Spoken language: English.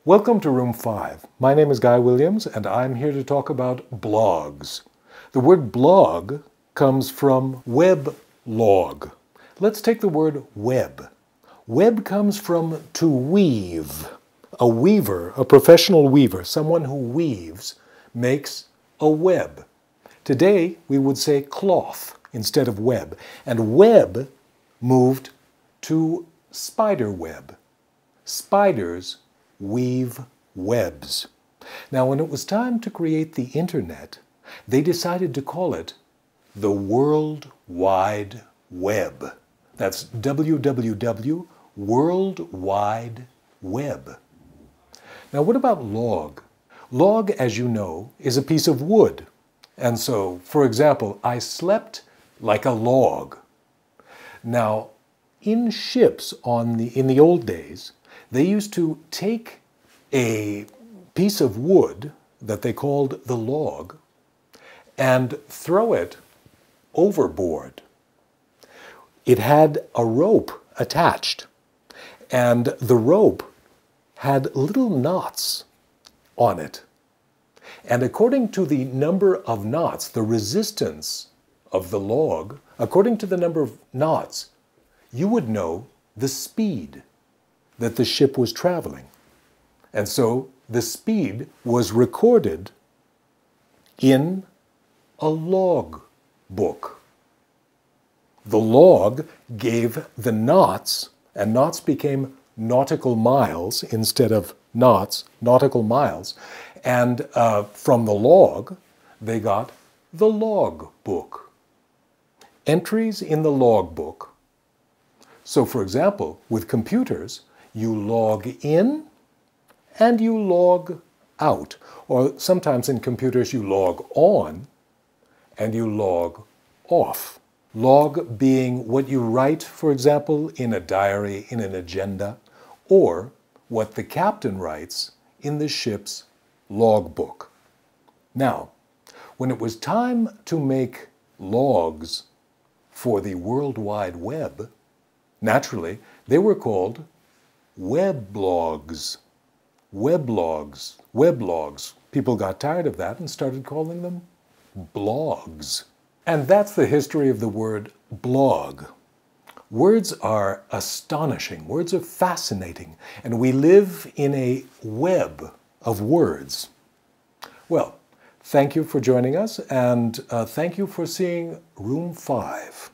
Welcome to Room 5. My name is Guy Williams, and I'm here to talk about blogs. The word blog comes from weblog. Let's take the word web. Web comes from to weave. A weaver, a professional weaver, someone who weaves, makes a web. Today, we would say cloth instead of web, and web moved to spider web. Spiders weave webs. Now, when it was time to create the internet, they decided to call it the World Wide Web. That's www, World Wide Web. Now, what about log? Log, as you know, is a piece of wood. And so, for example, I slept like a log. Now, in ships in the old days, they used to take a piece of wood that they called the log and throw it overboard. It had a rope attached, and the rope had little knots on it. And according to the number of knots, the resistance of the log, according to the number of knots, you would know the speed that the ship was traveling. And so the speed was recorded in a log book. The log gave the knots, and knots became nautical miles instead of knots, nautical miles. And from the log, they got the log book. Entries in the log book. So, for example, with computers, you log in and you log out. Or sometimes in computers you log on and you log off. Log being what you write, for example, in a diary, in an agenda, or what the captain writes in the ship's logbook. Now, when it was time to make logs for the World Wide Web, naturally, they were called weblogs. Weblogs. Weblogs. People got tired of that and started calling them blogs. And that's the history of the word blog. Words are astonishing. Words are fascinating. And we live in a web of words. Well, thank you for joining us, and thank you for seeing Room 5.